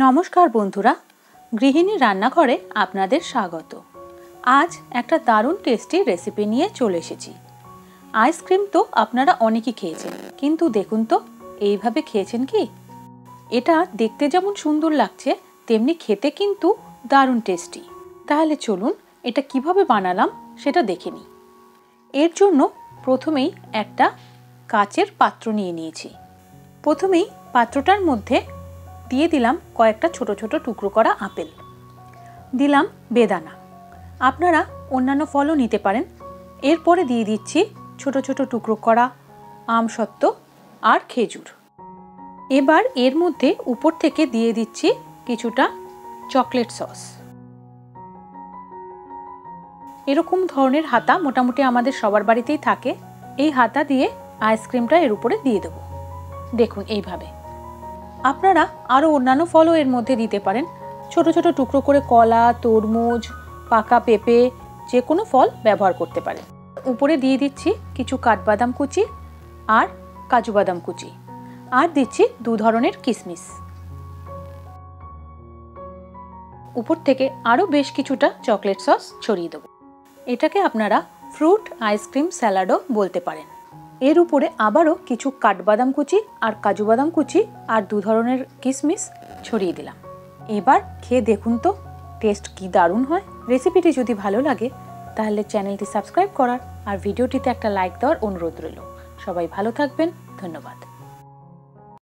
নমস্কার বন্ধুরা, গৃহিণী রান্নাঘরে আপনাদের স্বাগত। আজ একটা দারুণ টেস্টি রেসিপি নিয়ে চলে এসেছি। আইসক্রিম তো আপনারা অনেকেই খেয়েছেন, কিন্তু দেখুন তো এইভাবে খেয়েছেন কি? এটা দেখতে যেমন সুন্দর লাগছে, তেমনি খেতে কিন্তু দারুণ টেস্টি। তাহলে চলুন এটা কিভাবে বানালাম সেটা দেখে নিই। এর জন্য প্রথমেই একটা কাচের পাত্র নিয়ে নিয়েছি। প্রথমেই পাত্রটার মধ্যে দিয়ে দিলাম কয়েকটা ছোট ছোট টুকরো করা আপেল, দিলাম বেদানা, আপনারা অন্যান্য ফলও নিতে পারেন। এরপরে দিয়ে দিচ্ছি ছোট ছোট টুকরো করা আমসত্ত্ব আর খেজুর। এবার এর মধ্যে উপর থেকে দিয়ে দিচ্ছি কিছুটা চকলেট সস। এরকম ধরনের হাতা মোটামুটি আমাদের সবার বাড়িতেই থাকে। এই হাতা দিয়ে আইসক্রিমটা এর উপরে দিয়ে দেবো। দেখুন এইভাবে। আপনারা আরও অন্যান্য ফলও এর মধ্যে দিতে পারেন। ছোট ছোট টুকরো করে কলা, তরমুজ, পাকা পেঁপে, যে কোনো ফল ব্যবহার করতে পারেন। উপরে দিয়ে দিচ্ছি কিছু কাঠবাদাম কুচি আর কাজু বাদাম কুচি, আর দিচ্ছি 2 ধরনের কিশমিশ। উপর থেকে আরও বেশ কিছুটা চকলেট সস ছড়িয়ে দেবো। এটাকে আপনারা ফ্রুট আইসক্রিম স্যালাডও বলতে পারেন। এর উপরে আবারও কিছু কাঠবাদাম কুচি আর কাজু বাদাম কুচি আর 2 ধরনের কিশমিশ ছড়িয়ে দিলাম। এবার খেয়ে দেখুন তো টেস্ট কি দারুণ হয়। রেসিপিটি যদি ভালো লাগে তাহলে চ্যানেলটি সাবস্ক্রাইব করার আর ভিডিওটিতে একটা লাইক দেওয়ার অনুরোধ রইল। সবাই ভালো থাকবেন, ধন্যবাদ।